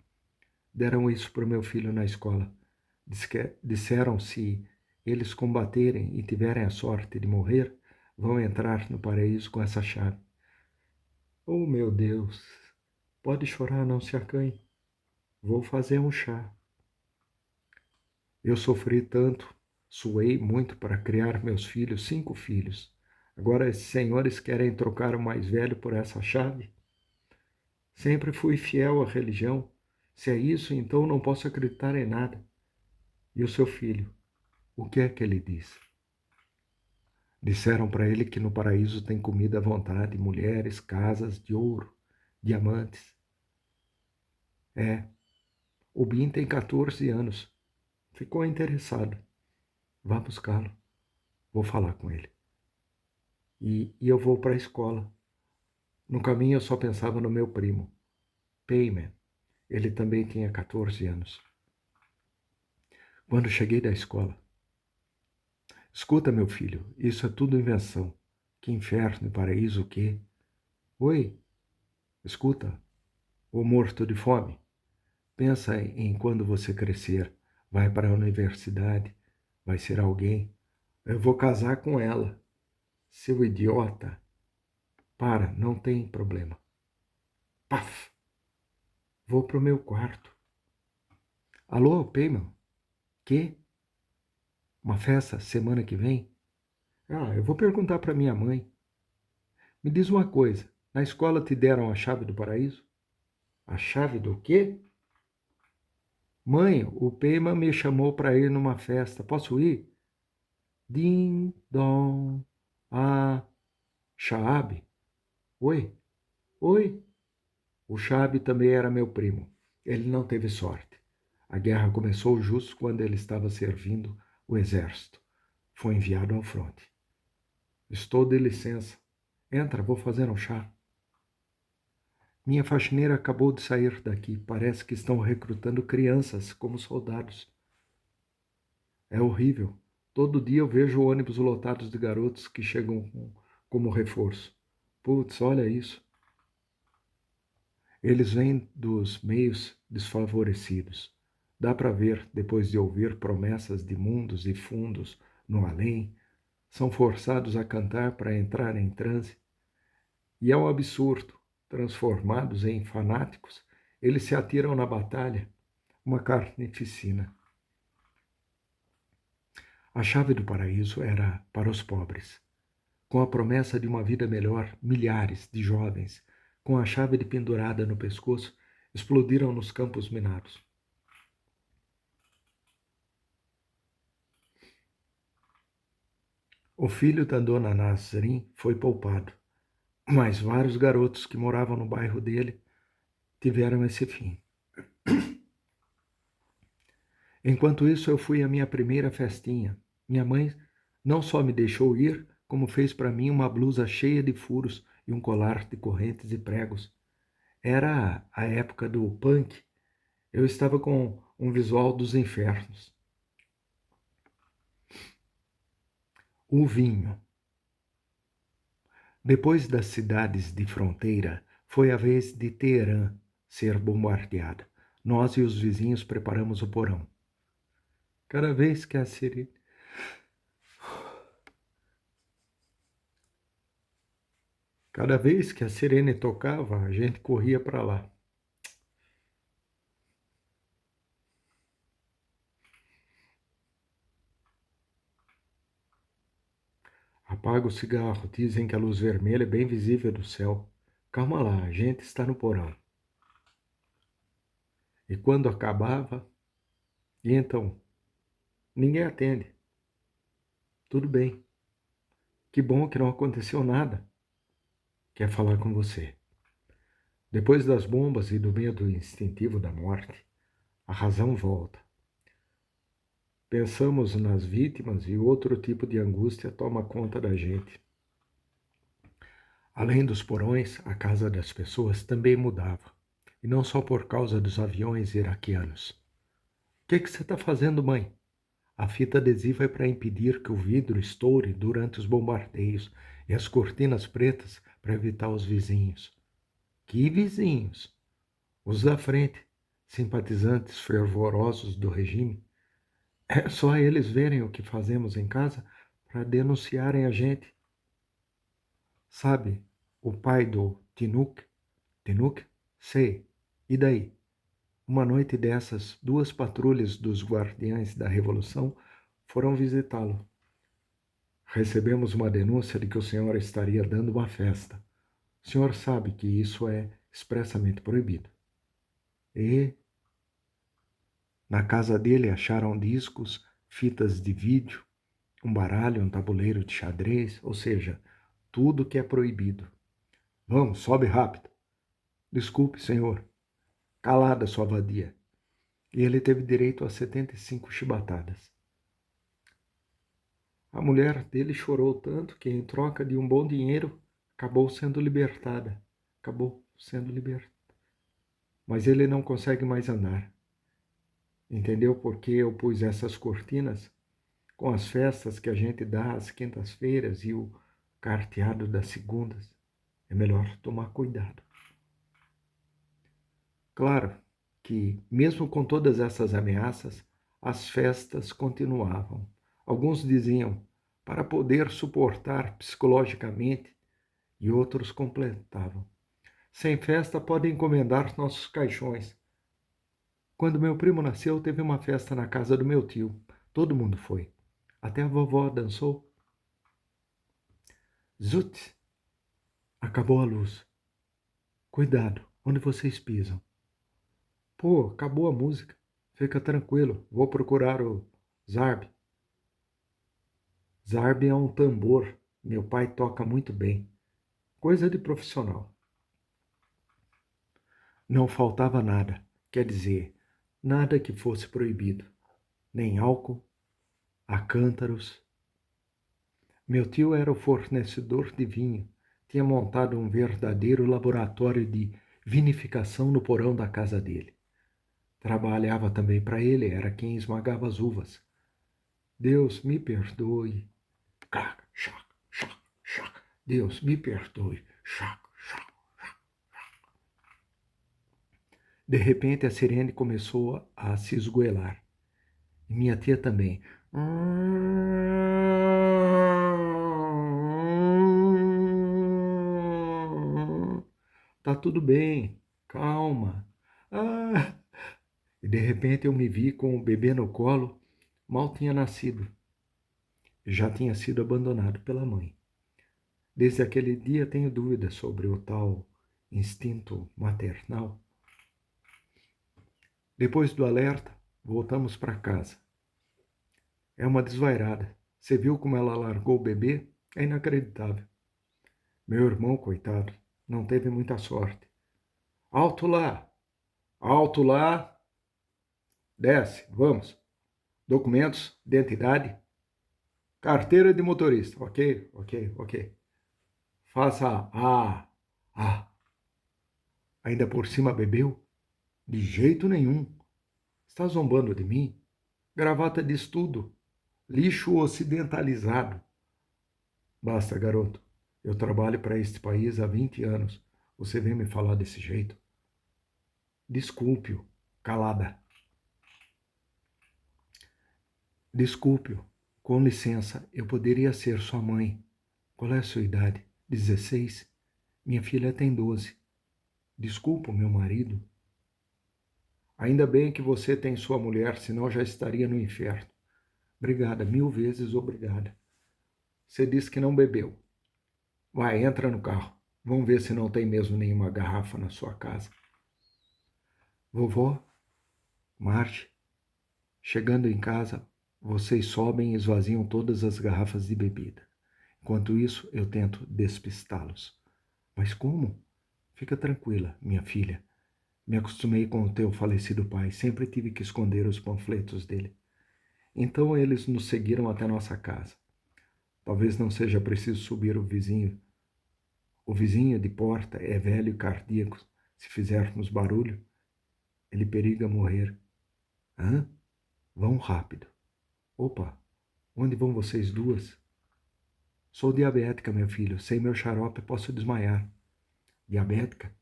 Deram isso para o meu filho na escola. Disseram se eles combaterem e tiverem a sorte de morrer, vão entrar no paraíso com essa chave. Oh, meu Deus! Pode chorar, não se acanhe. Vou fazer um chá. Eu sofri tanto, suei muito para criar meus filhos, 5 filhos. Agora esses senhores querem trocar o mais velho por essa chave? Sempre fui fiel à religião. Se é isso, então não posso acreditar em nada. E o seu filho, o que é que ele disse? Disseram para ele que no paraíso tem comida à vontade, mulheres, casas de ouro, diamantes. É, o Bin tem 14 anos. Ficou interessado. Vá buscá-lo. Vou falar com ele. E eu vou para a escola. No caminho eu só pensava no meu primo, Payman. Ele também tinha 14 anos. Quando cheguei da escola, escuta, meu filho, isso é tudo invenção. Que inferno e paraíso o quê? Oi, escuta, ô morto de fome. Pensa em quando você crescer, vai para a universidade, vai ser alguém. Eu vou casar com ela. Seu idiota. Para, não tem problema. Paf! Vou pro meu quarto. Alô, Payman? Que? Uma festa semana que vem? Ah, eu vou perguntar para minha mãe. Me diz uma coisa, na escola te deram a chave do paraíso? A chave do quê? Mãe, o Pema me chamou para ir numa festa. Posso ir? Din, dom, ah, Shaabe? Oi? Oi? O Shaabe também era meu primo. Ele não teve sorte. A guerra começou justo quando ele estava servindo o exército. Foi enviado ao fronte. Estou de licença. Entra, vou fazer um chá. Minha faxineira acabou de sair daqui. Parece que estão recrutando crianças como soldados. É horrível. Todo dia eu vejo ônibus lotados de garotos que chegam como reforço. Putz, olha isso. Eles vêm dos meios desfavorecidos. Dá para ver, depois de ouvir promessas de mundos e fundos no além, são forçados a cantar para entrar em transe. E é um absurdo. Transformados em fanáticos, eles se atiram na batalha, uma carnificina. A chave do paraíso era para os pobres. Com a promessa de uma vida melhor, milhares de jovens, com a chave de pendurada no pescoço, explodiram nos campos minados. O filho da dona Nazrin foi poupado, mas vários garotos que moravam no bairro dele tiveram esse fim. Enquanto isso, eu fui à minha primeira festinha. Minha mãe não só me deixou ir, como fez para mim uma blusa cheia de furos e um colar de correntes e pregos. Era a época do punk. Eu estava com um visual dos infernos. O vinho. Depois das cidades de fronteira, foi a vez de Teherã ser bombardeada. Nós e os vizinhos preparamos o porão. Cada vez que a sirene... Cada vez que a sirene tocava, a gente corria para lá. Apaga o cigarro, dizem que a luz vermelha é bem visível do céu. Calma lá, a gente está no porão. E quando acabava, e então? Ninguém atende. Tudo bem. Que bom que não aconteceu nada. Quer falar com você. Depois das bombas e do medo instintivo da morte, a razão volta. Pensamos nas vítimas e outro tipo de angústia toma conta da gente. Além dos porões, a casa das pessoas também mudava. E não só por causa dos aviões iraquianos. O que você está fazendo, mãe? A fita adesiva é para impedir que o vidro estoure durante os bombardeios e as cortinas pretas para evitar os vizinhos. Que vizinhos? Os da frente, simpatizantes fervorosos do regime. É só eles verem o que fazemos em casa para denunciarem a gente. Sabe, o pai do Tinuk? Tinuk? Sei. E daí? Uma noite dessas, 2 patrulhas dos Guardiães da Revolução foram visitá-lo. Recebemos uma denúncia de que o senhor estaria dando uma festa. O senhor sabe que isso é expressamente proibido. E na casa dele acharam discos, fitas de vídeo, um baralho, um tabuleiro de xadrez, ou seja, tudo que é proibido. Vamos, sobe rápido. Desculpe, senhor. Calada, sua vadia. E ele teve direito a 75 chibatadas. A mulher dele chorou tanto que, em troca de um bom dinheiro, acabou sendo libertada. Mas ele não consegue mais andar. Entendeu por que eu pus essas cortinas? Com as festas que a gente dá às quintas-feiras e o carteado das segundas. É melhor tomar cuidado. Claro que, mesmo com todas essas ameaças, as festas continuavam. Alguns diziam, para poder suportar psicologicamente, e outros completavam. Sem festa, podem encomendar nossos caixões. Quando meu primo nasceu, teve uma festa na casa do meu tio. Todo mundo foi. Até a vovó dançou. Zut! Acabou a luz. Cuidado, onde vocês pisam? Pô, acabou a música. Fica tranquilo, vou procurar o Zarb. Zarb é um tambor. Meu pai toca muito bem. Coisa de profissional. Não faltava nada, quer dizer, nada que fosse proibido. Nem álcool, a cântaros. Meu tio era o fornecedor de vinho. Tinha montado um verdadeiro laboratório de vinificação no porão da casa dele. Trabalhava também para ele, era quem esmagava as uvas. Deus me perdoe. Deus me perdoe. De repente a sirene começou a se esgoelar. E minha tia também. Tá tudo bem, calma. Ah. E de repente eu me vi com o bebê no colo, mal tinha nascido. Já tinha sido abandonado pela mãe. Desde aquele dia tenho dúvidas sobre o tal instinto maternal. Depois do alerta, voltamos para casa. É uma desvairada. Você viu como ela largou o bebê? É inacreditável. Meu irmão, coitado, não teve muita sorte. Alto lá! Alto lá! Desce, vamos. Documentos, identidade, carteira de motorista. Ok. Faça a. Ainda por cima bebeu? De jeito nenhum. Está zombando de mim? Gravata de estudo. Lixo ocidentalizado. Basta, garoto. Eu trabalho para este país há 20 anos. Você vem me falar desse jeito? Desculpe-o. Calada. Desculpe-o. Com licença, eu poderia ser sua mãe. Qual é a sua idade? 16? Minha filha tem 12. Desculpa, meu marido. Ainda bem que você tem sua mulher, senão já estaria no inferno. Obrigada, 1000 vezes obrigada. Você disse que não bebeu. Vai, entra no carro. Vamos ver se não tem mesmo nenhuma garrafa na sua casa. Vovó, Marge, chegando em casa, vocês sobem e esvaziam todas as garrafas de bebida. Enquanto isso, eu tento despistá-los. Mas como? Fica tranquila, minha filha. Me acostumei com o teu falecido pai. Sempre tive que esconder os panfletos dele. Então eles nos seguiram até nossa casa. Talvez não seja preciso subir o vizinho. O vizinho de porta é velho e cardíaco. Se fizermos barulho, ele periga morrer. Hã? Vão rápido. Opa, onde vão vocês duas? Sou diabética, meu filho. Sem meu xarope posso desmaiar. Diabética?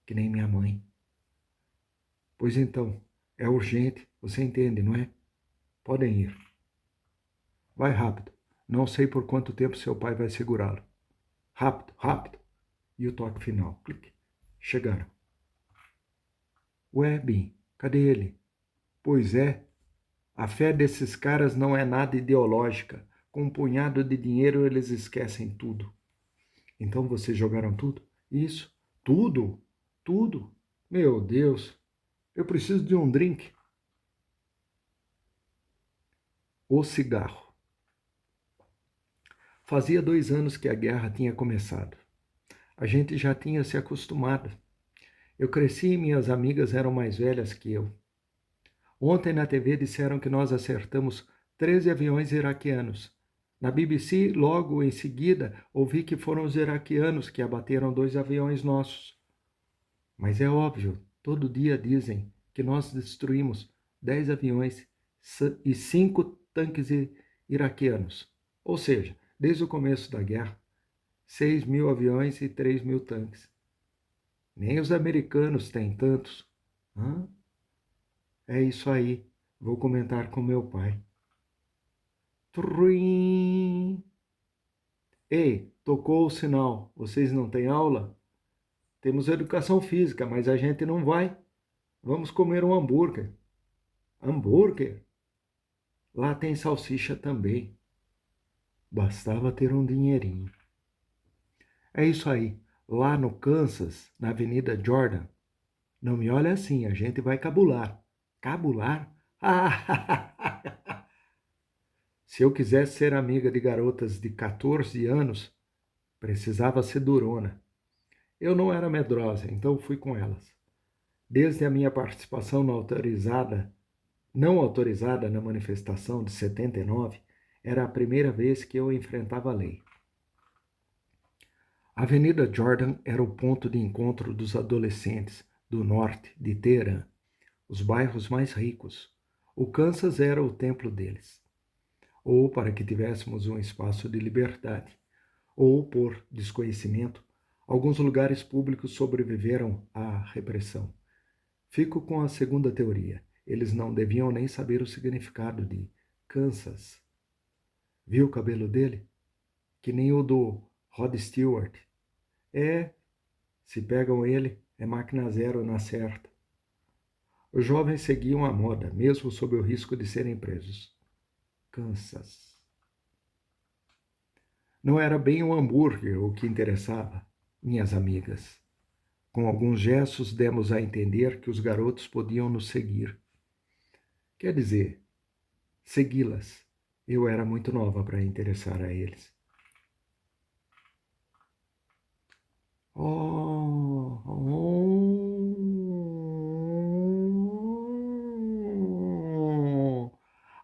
Que nem minha mãe. Pois então, é urgente. Você entende, não é? Podem ir. Vai rápido. Não sei por quanto tempo seu pai vai segurá-lo. Rápido. E o toque final. Clique. Chegaram. Ué, Bim, Cadê ele? Pois é, a fé desses caras não é nada ideológica. Com um punhado de dinheiro eles esquecem tudo. Então vocês jogaram tudo? Isso. Tudo? Tudo? Meu Deus. Eu preciso de um drink. O cigarro. Fazia 2 anos que a guerra tinha começado. A gente já tinha se acostumado. Eu cresci e minhas amigas eram mais velhas que eu. Ontem na TV disseram que nós acertamos 13 aviões iraquianos. Na BBC, logo em seguida, ouvi que foram os iraquianos que abateram 2 aviões nossos. Mas é óbvio, todo dia dizem que nós destruímos 10 aviões e 5 tanques iraquianos. Ou seja, desde o começo da guerra, 6.000 aviões e 3.000 tanques. Nem os americanos têm tantos. Hã? É isso aí. Vou comentar com meu pai. Truim. Ei, tocou o sinal. Vocês não têm aula? Temos educação física, mas a gente não vai. Vamos comer um hambúrguer. Hambúrguer? Lá tem salsicha também. Bastava ter um dinheirinho. É isso aí. Lá no Kansas, na Avenida Jordan. Não me olha assim, a gente vai cabular. Cabular? Se eu quisesse ser amiga de garotas de 14 anos, precisava ser durona. Eu não era medrosa, então fui com elas. Desde a minha participação não autorizada na manifestação de 79, era a primeira vez que eu enfrentava a lei. A Avenida Jordan era o ponto de encontro dos adolescentes do norte de Teherã, os bairros mais ricos. O Kansas era o templo deles. Ou para que tivéssemos um espaço de liberdade, ou por desconhecimento, alguns lugares públicos sobreviveram à repressão. Fico com a segunda teoria. Eles não deviam nem saber o significado de Kansas. Viu o cabelo dele? Que nem o do Rod Stewart. Se pegam ele, é máquina zero na certa. Os jovens seguiam a moda, mesmo sob o risco de serem presos. Kansas. Não era bem o hambúrguer o que interessava, minhas amigas. Com alguns gestos demos a entender que os garotos podiam nos seguir. Quer dizer, segui-las. Eu era muito nova para interessar a eles. Oh, oh.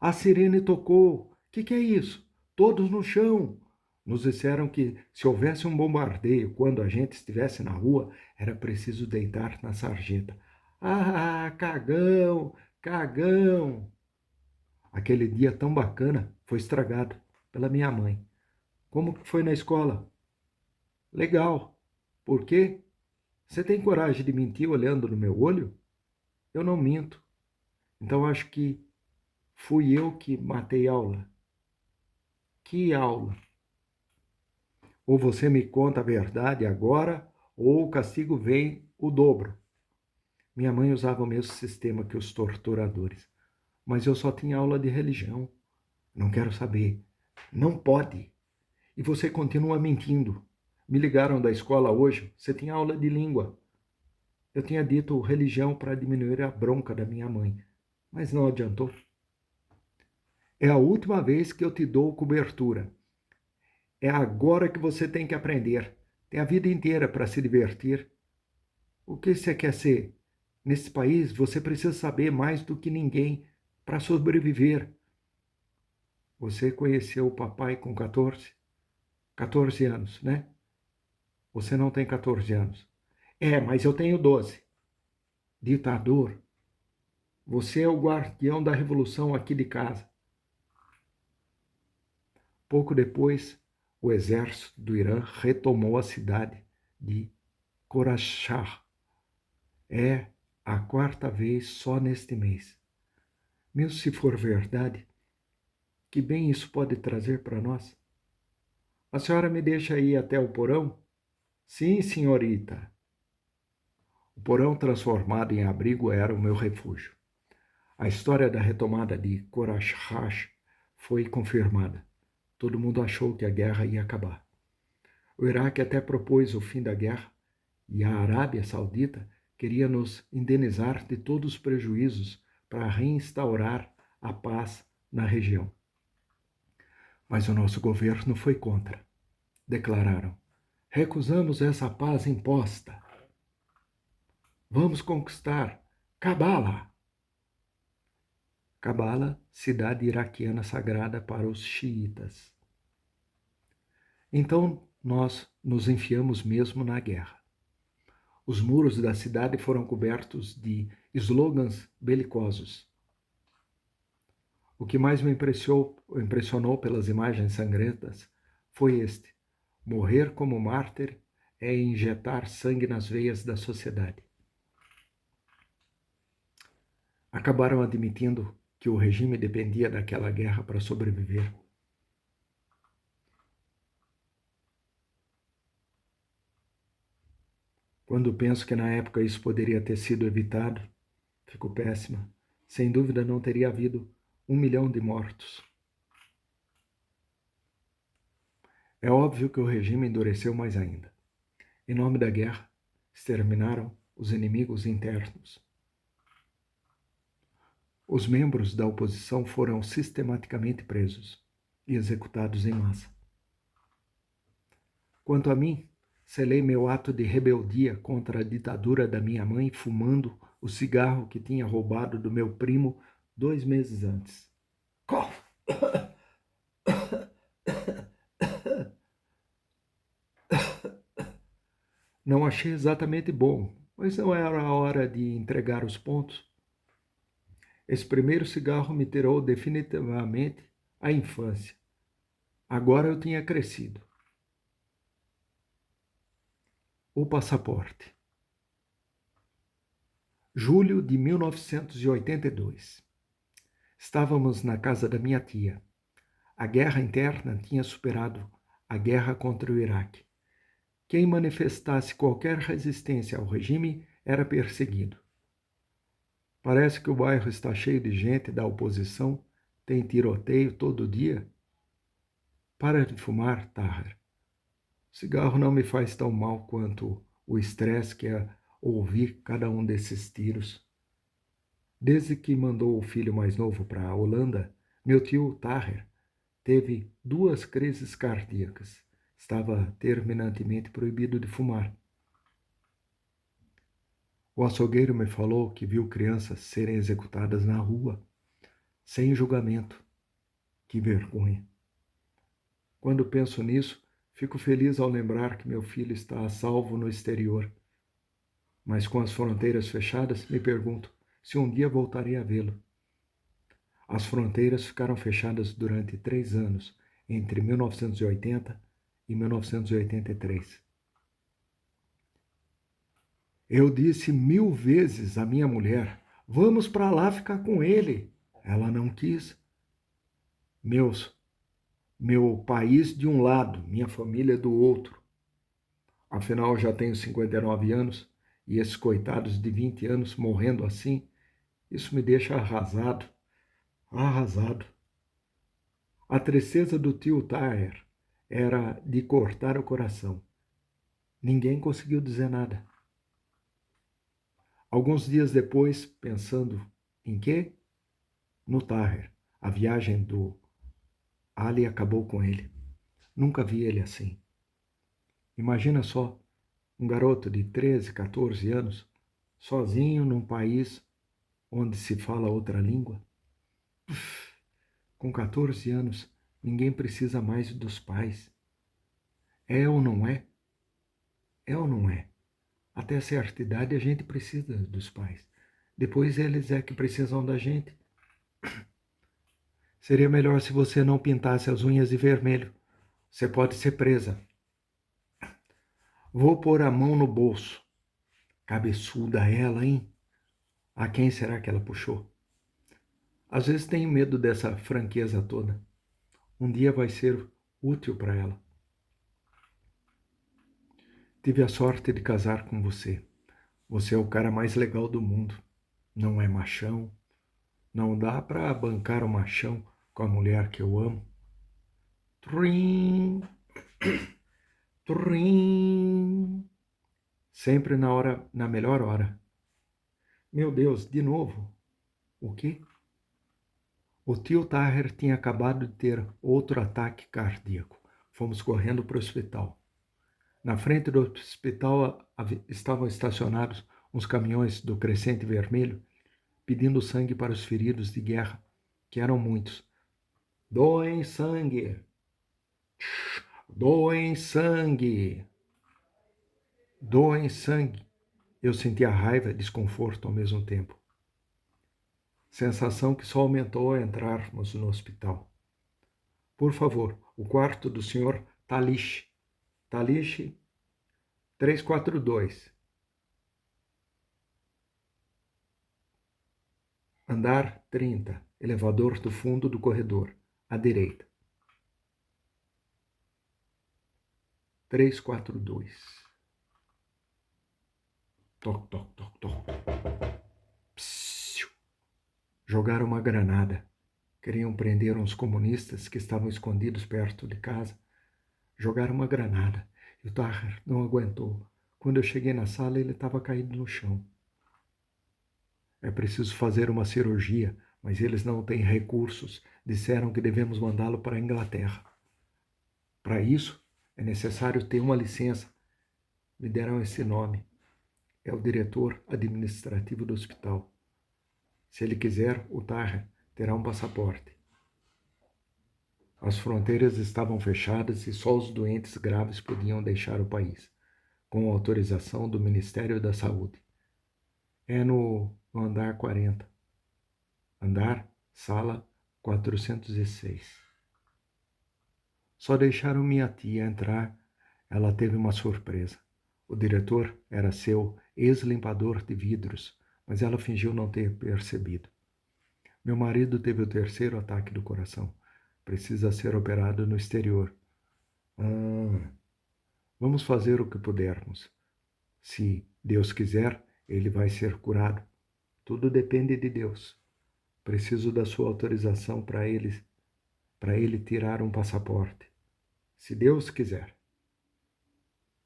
A sirene tocou. Que é isso? Todos no chão. Nos disseram que se houvesse um bombardeio quando a gente estivesse na rua, era preciso deitar na sarjeta. Ah, cagão, cagão. Aquele dia tão bacana foi estragado pela minha mãe. Como que foi na escola? Legal. Por quê? Você tem coragem de mentir olhando no meu olho? Eu não minto. Então acho que fui eu que matei a aula. Que aula? Ou você me conta a verdade agora, ou o castigo vem o dobro. Minha mãe usava o mesmo sistema que os torturadores. Mas eu só tinha aula de religião. Não quero saber. Não pode. E você continua mentindo. Me ligaram da escola hoje. Você tinha aula de língua. Eu tinha dito religião para diminuir a bronca da minha mãe. Mas não adiantou. É a última vez que eu te dou cobertura. É agora que você tem que aprender. Tem a vida inteira para se divertir. O que você quer ser? Nesse país, você precisa saber mais do que ninguém para sobreviver. Você conheceu o papai com 14? 14 anos, né? Você não tem 14 anos. Mas eu tenho 12. Ditador. Você é o guardião da revolução aqui de casa. Pouco depois, o exército do Irã retomou a cidade de Khorasan. É a 4ª vez só neste mês. Mesmo se for verdade, que bem isso pode trazer para nós? A senhora me deixa ir até o porão? Sim, senhorita. O porão transformado em abrigo era o meu refúgio. A história da retomada de Khorasan foi confirmada. Todo mundo achou que a guerra ia acabar. O Iraque até propôs o fim da guerra e a Arábia Saudita queria nos indenizar de todos os prejuízos para reinstaurar a paz na região. Mas o nosso governo foi contra. Declararam: recusamos essa paz imposta. Vamos conquistar Kabala. Kabala, cidade iraquiana sagrada para os xiitas. Então nós nos enfiamos mesmo na guerra. Os muros da cidade foram cobertos de slogans belicosos. O que mais me impressionou pelas imagens sangrentas foi este: morrer como mártir é injetar sangue nas veias da sociedade. Acabaram admitindo que o regime dependia daquela guerra para sobreviver. Quando penso que na época isso poderia ter sido evitado, fico péssima. Sem dúvida não teria havido 1 milhão de mortos. É óbvio que o regime endureceu mais ainda. Em nome da guerra, exterminaram os inimigos internos. Os membros da oposição foram sistematicamente presos e executados em massa. Quanto a mim, selei meu ato de rebeldia contra a ditadura da minha mãe fumando o cigarro que tinha roubado do meu primo 2 meses antes. Não achei exatamente bom, mas não era a hora de entregar os pontos. Esse primeiro cigarro me tirou definitivamente a infância. Agora eu tinha crescido. O passaporte. Julho de 1982. Estávamos na casa da minha tia. A guerra interna tinha superado a guerra contra o Iraque. Quem manifestasse qualquer resistência ao regime era perseguido. Parece que o bairro está cheio de gente da oposição, tem tiroteio todo dia. Para de fumar, Tahir. Cigarro não me faz tão mal quanto o estresse que é ouvir cada um desses tiros. Desde que mandou o filho mais novo para a Holanda, meu tio Tahir teve 2 crises cardíacas. Estava terminantemente proibido de fumar. O açougueiro me falou que viu crianças serem executadas na rua, sem julgamento. Que vergonha! Quando penso nisso, fico feliz ao lembrar que meu filho está a salvo no exterior. Mas com as fronteiras fechadas, me pergunto se um dia voltarei a vê-lo. As fronteiras ficaram fechadas durante 3 anos, entre 1980 e 1983. Eu disse 1000 vezes à minha mulher: vamos para lá ficar com ele. Ela não quis. Meu país de um lado, minha família do outro. Afinal, já tenho 59 anos e esses coitados de 20 anos morrendo assim, isso me deixa arrasado. Arrasado. A tristeza do tio Tahir era de cortar o coração. Ninguém conseguiu dizer nada. Alguns dias depois, pensando em quê? No Tahir. A viagem do Ali acabou com ele. Nunca vi ele assim. Imagina só, um garoto de 13, 14 anos, sozinho num país onde se fala outra língua. Com 14 anos, ninguém precisa mais dos pais. É ou não é? É ou não é? Até certa idade a gente precisa dos pais. Depois eles é que precisam da gente. Seria melhor se você não pintasse as unhas de vermelho. Você pode ser presa. Vou pôr a mão no bolso. Cabeçuda ela, hein? A quem será que ela puxou? Às vezes tenho medo dessa franqueza toda. Um dia vai ser útil para ela. Tive a sorte de casar com você. Você é o cara mais legal do mundo. Não é machão. Não dá para bancar o machão com a mulher que eu amo. Trim, trim. Sempre na melhor hora. Meu Deus, de novo. O quê? O tio Taher tinha acabado de ter outro ataque cardíaco. Fomos correndo para o hospital. Na frente do hospital estavam estacionados uns caminhões do Crescente Vermelho, pedindo sangue para os feridos de guerra, que eram muitos. Doem sangue! Doem sangue! Doem sangue! Eu sentia raiva e desconforto ao mesmo tempo. Sensação que só aumentou ao entrarmos no hospital. Por favor, o quarto do Sr. Talish. Talish 342. Andar 30. Elevador do fundo do corredor. À direita. 342. Toc, toc, toc, toc. Psiu. Jogaram uma granada. Queriam prender uns comunistas que estavam escondidos perto de casa. Jogaram uma granada. E o Taher não aguentou. Quando eu cheguei na sala, ele estava caído no chão. É preciso fazer uma cirurgia, mas eles não têm recursos. Disseram que devemos mandá-lo para a Inglaterra. Para isso, é necessário ter uma licença. Me deram esse nome. É o diretor administrativo do hospital. Se ele quiser, o Taher terá um passaporte. As fronteiras estavam fechadas e só os doentes graves podiam deixar o país, com autorização do Ministério da Saúde. É no andar 40. Andar, sala 406. Só deixaram minha tia entrar. Ela teve uma surpresa. O diretor era seu ex-limpador de vidros, mas ela fingiu não ter percebido. Meu marido teve o terceiro ataque do coração. Precisa ser operado no exterior. Vamos fazer o que pudermos. Se Deus quiser, ele vai ser curado. Tudo depende de Deus. Preciso da sua autorização para ele tirar um passaporte. Se Deus quiser.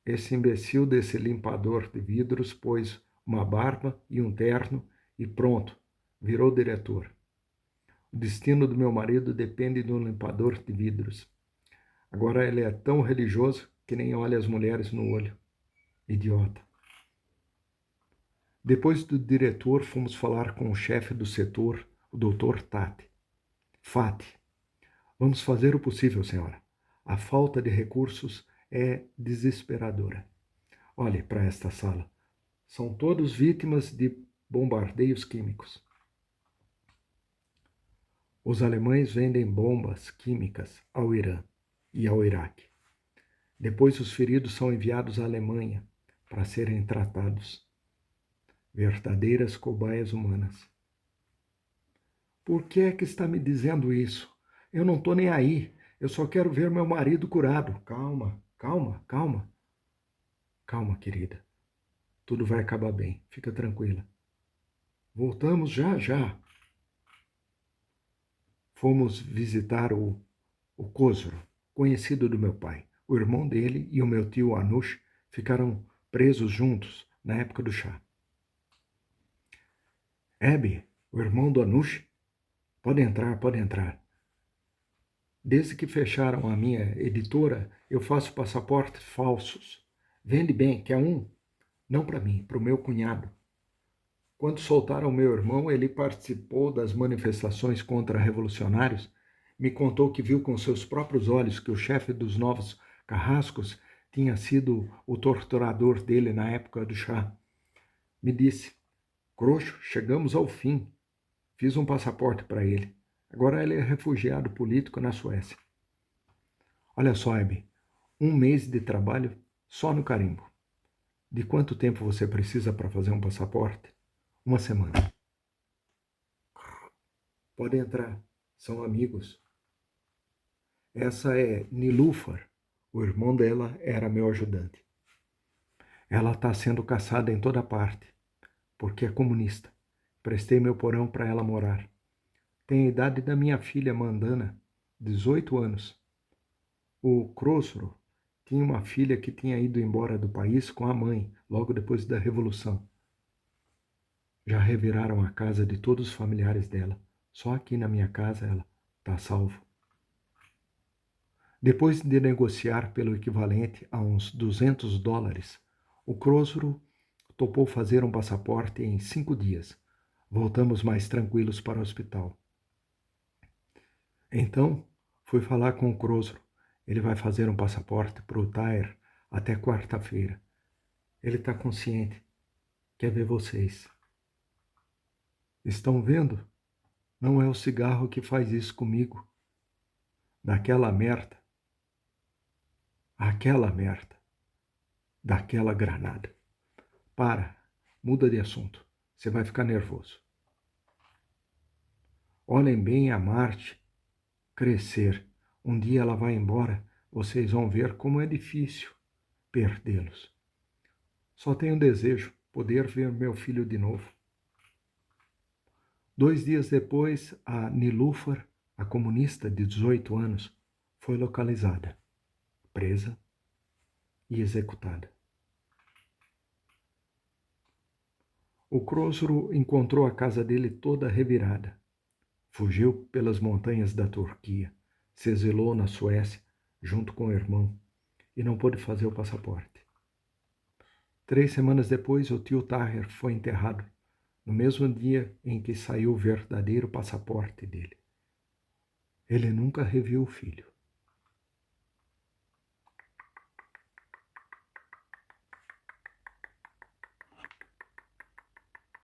Esse imbecil desse limpador de vidros pôs uma barba e um terno e pronto, virou diretor. O destino do meu marido depende de um limpador de vidros. Agora ele é tão religioso que nem olha as mulheres no olho. Idiota. Depois do diretor, fomos falar com o chefe do setor, o Dr. Fati. Vamos fazer o possível, senhora. A falta de recursos é desesperadora. Olhe para esta sala. São todos vítimas de bombardeios químicos. Os alemães vendem bombas químicas ao Irã e ao Iraque. Depois os feridos são enviados à Alemanha para serem tratados. Verdadeiras cobaias humanas. Por que é que está me dizendo isso? Eu não estou nem aí. Eu só quero ver meu marido curado. Calma, calma, calma. Calma, querida. Tudo vai acabar bem. Fica tranquila. Voltamos já, já. Fomos visitar o Khosrow, conhecido do meu pai. O irmão dele e o meu tio Anush ficaram presos juntos na época do chá. Abby, o irmão do Anush? Pode entrar, pode entrar. Desde que fecharam a minha editora, eu faço passaportes falsos. Vende bem, quer um? Não para mim, para o meu cunhado. Quando soltaram meu irmão, ele participou das manifestações contra revolucionários, me contou que viu com seus próprios olhos que o chefe dos novos carrascos tinha sido o torturador dele na época do chá. Me disse, Croxo, chegamos ao fim. Fiz um passaporte para ele. Agora ele é refugiado político na Suécia. Olha só, Abby, 1 mês de trabalho só no carimbo. De quanto tempo você precisa para fazer um passaporte? 1 semana. Pode entrar, são amigos. Essa é Nilúfar, o irmão dela era meu ajudante. Ela está sendo caçada em toda parte. porque é comunista. Prestei meu porão para ela morar. Tem a idade da minha filha Mandana, 18 anos. O Khosrow tinha uma filha que tinha ido embora do país com a mãe, logo depois da Revolução. Já reviraram a casa de todos os familiares dela. Só aqui na minha casa ela está salvo. Depois de negociar pelo equivalente a uns $200, o Khosrow topou fazer um passaporte em 5 dias. Voltamos mais tranquilos para o hospital. Então, fui falar com o Khosrow. Ele vai fazer um passaporte para o Tahir até quarta-feira. Ele está consciente. Quer ver vocês. Estão vendo? Não é o cigarro que faz isso comigo. Daquela merda. Aquela merda. Daquela granada. Para. Muda de assunto. Você vai ficar nervoso. Olhem bem a Marte crescer. Um dia ela vai embora. Vocês vão ver como é difícil perdê-los. Só tenho desejo, poder ver meu filho de novo. 2 dias depois, a Nilüfer, a comunista de 18 anos, foi localizada, presa e executada. O Khosrow encontrou a casa dele toda revirada. Fugiu pelas montanhas da Turquia, se exilou na Suécia, junto com o irmão, e não pôde fazer o passaporte. 3 semanas depois, o tio Tahir foi enterrado, no mesmo dia em que saiu o verdadeiro passaporte dele. Ele nunca reviu o filho.